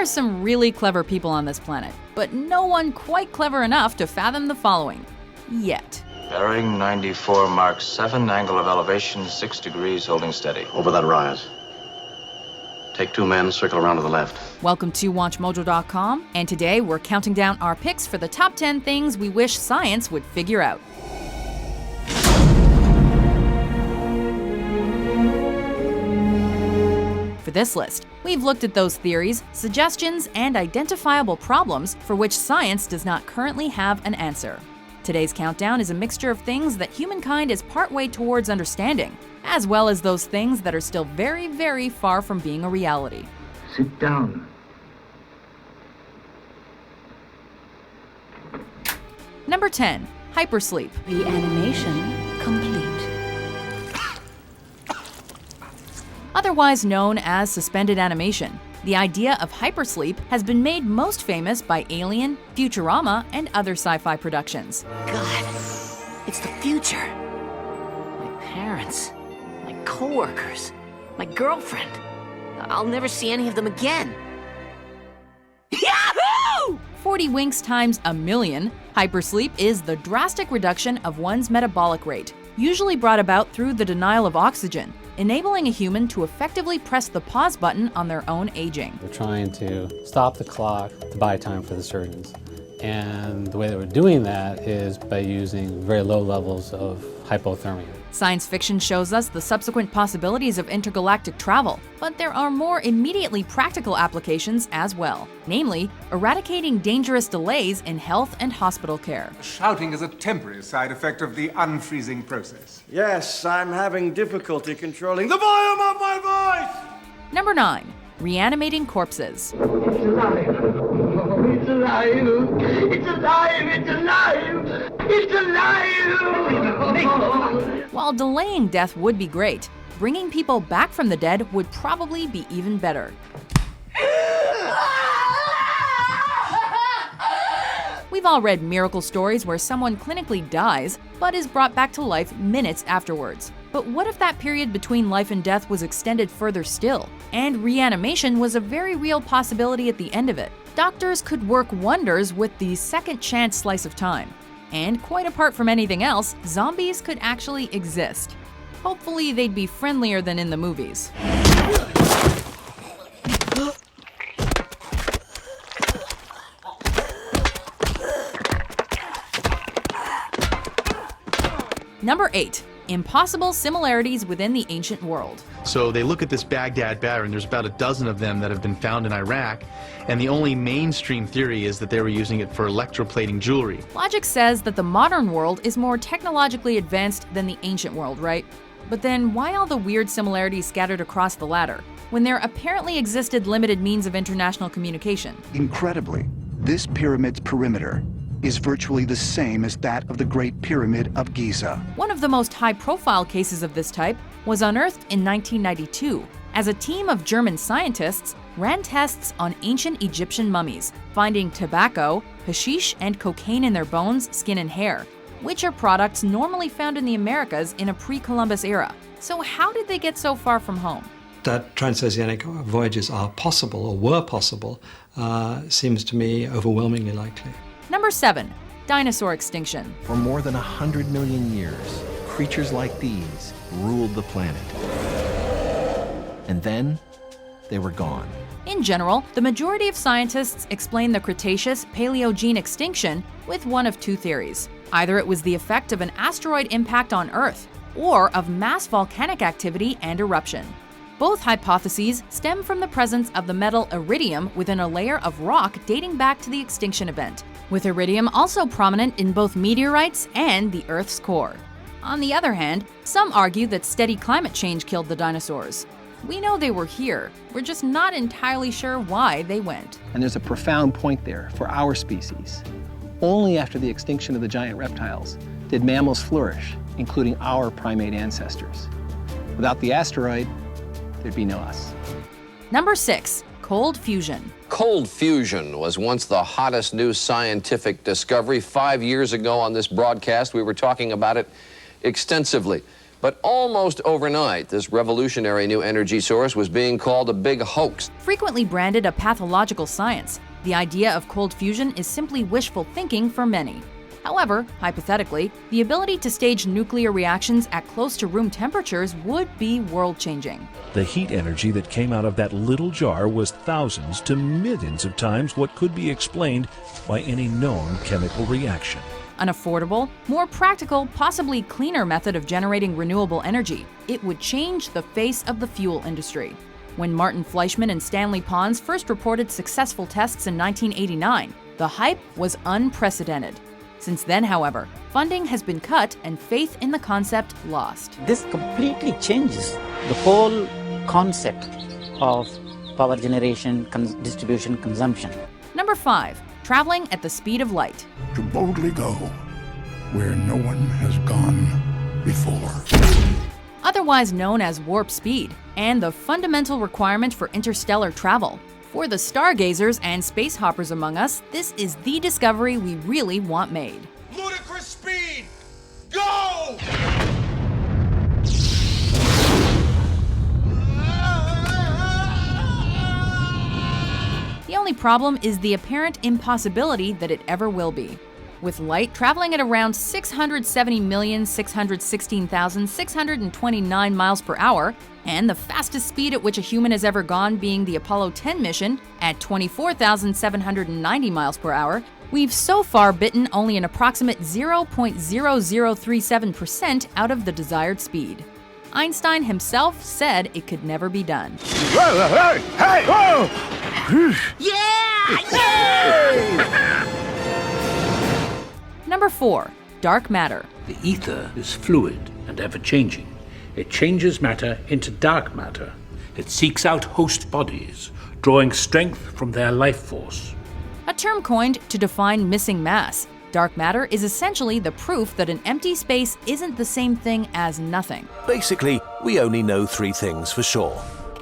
are some really clever people on this planet, but no one quite clever enough to fathom the following. Yet. Bearing 94 Mark 7, angle of elevation 6 degrees, holding steady. Over that rise. Take 2 men, circle around to the left. Welcome to WatchMojo.com, and today we're counting down our picks for the top 10 things we wish science would figure out. For this list, we've looked at those theories, suggestions, and identifiable problems for which science does not currently have an answer. Today's countdown is a mixture of things that humankind is partway towards understanding, as well as those things that are still very, very far from being a reality. Sit down. Number 10. Hypersleep. Reanimation complete. Otherwise known as suspended animation, the idea of hypersleep has been made most famous by Alien, Futurama, and other sci-fi productions. God, it's the future. My parents, my coworkers, my girlfriend. I'll never see any of them again. Yahoo! 40 winks times a million, hypersleep is the drastic reduction of one's metabolic rate, usually brought about through the denial of oxygen, enabling a human to effectively press the pause button on their own aging. We're trying to stop the clock to buy time for the surgeons. And the way that we're doing that is by using very low levels of hypothermia. Science fiction shows us the subsequent possibilities of intergalactic travel, but there are more immediately practical applications as well, namely, eradicating dangerous delays in health and hospital care. Shouting is a temporary side effect of the unfreezing process. Yes, I'm having difficulty controlling the volume of my voice! Number 9. Reanimating Corpses. It's alive. It's alive. It's alive. It's alive. It's alive. While delaying death would be great, bringing people back from the dead would probably be even better. We've all read miracle stories where someone clinically dies, but is brought back to life minutes afterwards. But what if that period between life and death was extended further still, and reanimation was a very real possibility at the end of it? Doctors could work wonders with the second chance slice of time. And quite apart from anything else, zombies could actually exist. Hopefully they'd be friendlier than in the movies. Number 8. Impossible similarities within the ancient world. So they look at this Baghdad batter, and there's about a dozen of them that have been found in Iraq, and the only mainstream theory is that they were using it for electroplating jewelry. Logic says that the modern world is more technologically advanced than the ancient world, right? But then why all the weird similarities scattered across the latter, when there apparently existed limited means of international communication? Incredibly, this pyramid's perimeter is virtually the same as that of the Great Pyramid of Giza. One of the most high-profile cases of this type was unearthed in 1992, as a team of German scientists ran tests on ancient Egyptian mummies, finding tobacco, hashish, and cocaine in their bones, skin, and hair, which are products normally found in the Americas in a pre-Columbus era. So how did they get so far from home? That transoceanic voyages are possible, or were possible, seems to me overwhelmingly likely. Number 7. Dinosaur Extinction. For more than 100 million years, creatures like these ruled the planet. And then, they were gone. In general, the majority of scientists explain the Cretaceous-Paleogene extinction with one of two theories. Either it was the effect of an asteroid impact on Earth, or of mass volcanic activity and eruption. Both hypotheses stem from the presence of the metal iridium within a layer of rock dating back to the extinction event, with iridium also prominent in both meteorites and the Earth's core. On the other hand, some argue that steady climate change killed the dinosaurs. We know they were here, we're just not entirely sure why they went. And there's a profound point there for our species. Only after the extinction of the giant reptiles did mammals flourish, including our primate ancestors. Without the asteroid, there'd be no us. Number 6. Cold fusion. Cold fusion was once the hottest new scientific discovery. 5 years ago on this broadcast, we were talking about it extensively. But almost overnight, this revolutionary new energy source was being called a big hoax. Frequently branded a pathological science, the idea of cold fusion is simply wishful thinking for many. However, hypothetically, the ability to stage nuclear reactions at close to room temperatures would be world-changing. The heat energy that came out of that little jar was thousands to millions of times what could be explained by any known chemical reaction. An affordable, more practical, possibly cleaner method of generating renewable energy. It would change the face of the fuel industry. When Martin Fleischmann and Stanley Pons first reported successful tests in 1989, the hype was unprecedented. Since then, however, funding has been cut and faith in the concept lost. This completely changes the whole concept of power generation, distribution, consumption. Number 5. Traveling at the speed of light. To boldly go where no one has gone before. Otherwise known as warp speed, and the fundamental requirement for interstellar travel. For the stargazers and space hoppers among us, this is the discovery we really want made. Ludicrous speed! Go! The only problem is the apparent impossibility that it ever will be. With light traveling at around 670,616,629 miles per hour, and the fastest speed at which a human has ever gone being the Apollo 10 mission at 24,790 miles per hour, we've so far bitten only an approximate 0.0037% out of the desired speed. Einstein himself said it could never be done. Hey! Hey! Whoa! Yeah! Yeah! Number 4. Dark matter. The ether is fluid and ever-changing. It changes matter into dark matter. It seeks out host bodies, drawing strength from their life force. A term coined to define missing mass, dark matter is essentially the proof that an empty space isn't the same thing as nothing. Basically, we only know 3 things for sure.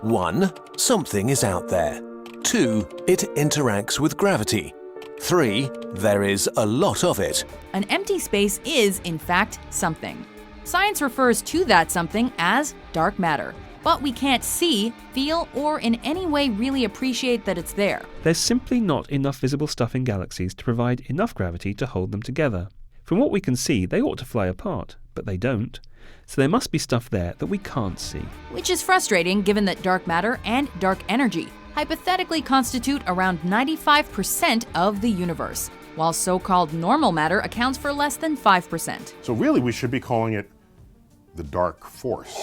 1. Something is out there. 2. It interacts with gravity. 3. There is a lot of it. An empty space is, in fact, something. Science refers to that something as dark matter, but we can't see, feel, or in any way really appreciate that it's there. There's simply not enough visible stuff in galaxies to provide enough gravity to hold them together. From what we can see, they ought to fly apart, but they don't. So there must be stuff there that we can't see. Which is frustrating given that dark matter and dark energy hypothetically constitute around 95% of the universe, while so-called normal matter accounts for less than 5%. So really we should be calling it the dark force,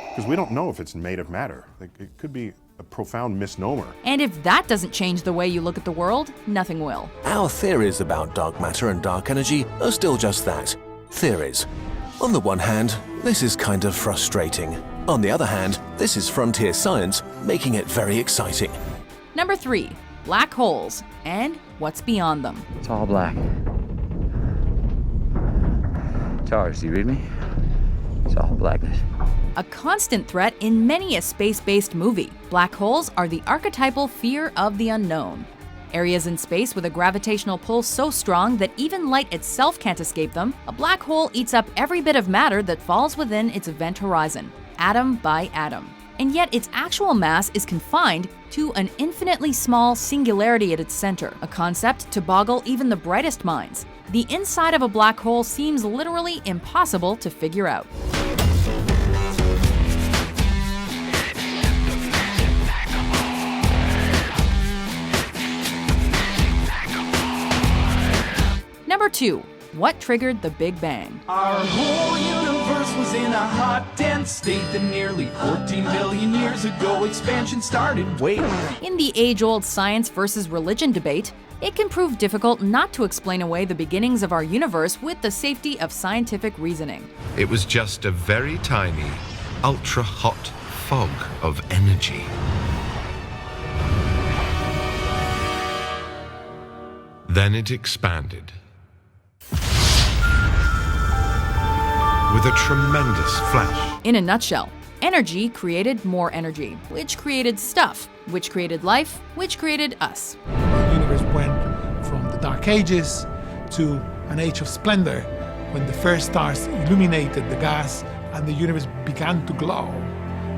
because we don't know if it's made of matter. It could be a profound misnomer. And if that doesn't change the way you look at the world, nothing will. Our theories about dark matter and dark energy are still just that, theories. On the one hand, this is kind of frustrating. On the other hand, this is frontier science, making it very exciting. Number 3. Black holes and what's beyond them. It's all black. Charles, do you read me? It's all blackness. A constant threat in many a space-based movie, black holes are the archetypal fear of the unknown. Areas in space with a gravitational pull so strong that even light itself can't escape them, a black hole eats up every bit of matter that falls within its event horizon, atom by atom. And yet its actual mass is confined to an infinitely small singularity at its center, a concept to boggle even the brightest minds. The inside of a black hole seems literally impossible to figure out. Number 2. What triggered the Big Bang? Our whole universe was in a hot, dense state that nearly 14 billion years ago expansion started. Wait. In the age-old science versus religion debate, it can prove difficult not to explain away the beginnings of our universe with the safety of scientific reasoning. It was just a very tiny, ultra-hot fog of energy. Then it expanded. With a tremendous flash. In a nutshell, energy created more energy, which created stuff, which created life, which created us. The universe went from the Dark Ages to an age of splendor, when the first stars illuminated the gas and the universe began to glow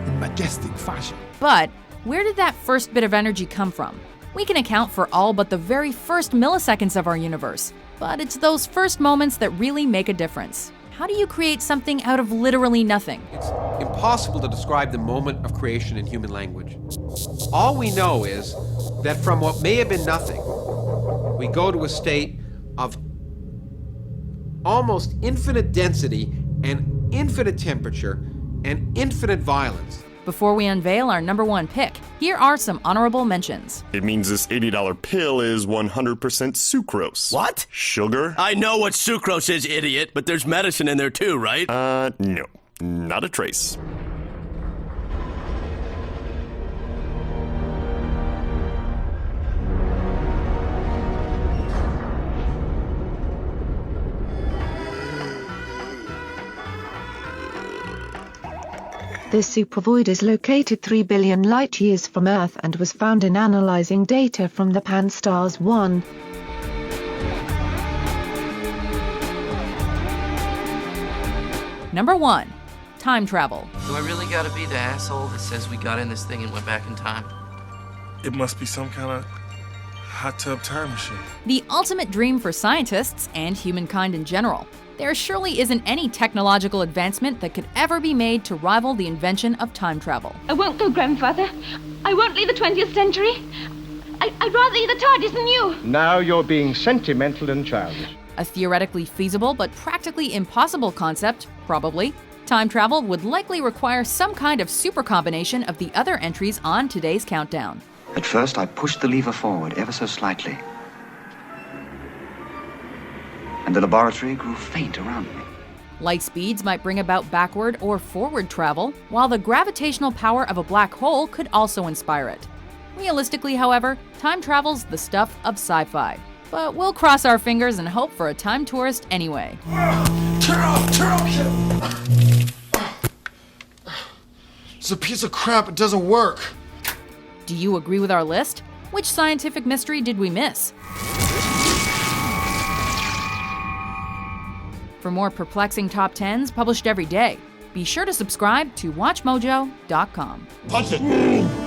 in majestic fashion. But where did that first bit of energy come from? We can account for all but the very first milliseconds of our universe, but it's those first moments that really make a difference. How do you create something out of literally nothing? It's impossible to describe the moment of creation in human language. All we know is that from what may have been nothing, we go to a state of almost infinite density and infinite temperature and infinite violence. Before we unveil our number one pick, here are some honorable mentions. It means this $80 pill is 100% sucrose. What? Sugar? I know what sucrose is, idiot, but there's medicine in there too, right? No. Not a trace. This supervoid is located 3 billion light-years from Earth and was found in analyzing data from the Pan-STARRS 1. Number 1. Time travel. Do I really gotta be the asshole that says we got in this thing and went back in time? It must be some kind of hot tub time machine. The ultimate dream for scientists and humankind in general. There surely isn't any technological advancement that could ever be made to rival the invention of time travel. I won't go, Grandfather. I won't leave the 20th century. I'd rather leave the TARDIS than you. Now you're being sentimental and childish. A theoretically feasible but practically impossible concept, probably. Time travel would likely require some kind of super combination of the other entries on today's countdown. At first, I pushed the lever forward ever so slightly, and the laboratory grew faint around me. Light speeds might bring about backward or forward travel, while the gravitational power of a black hole could also inspire it. Realistically, however, time travel's the stuff of sci-fi. But we'll cross our fingers and hope for a time tourist anyway. Turn off! It's a piece of crap, it doesn't work. Do you agree with our list? Which scientific mystery did we miss? For more perplexing top 10s published every day, be sure to subscribe to WatchMojo.com. Punch it!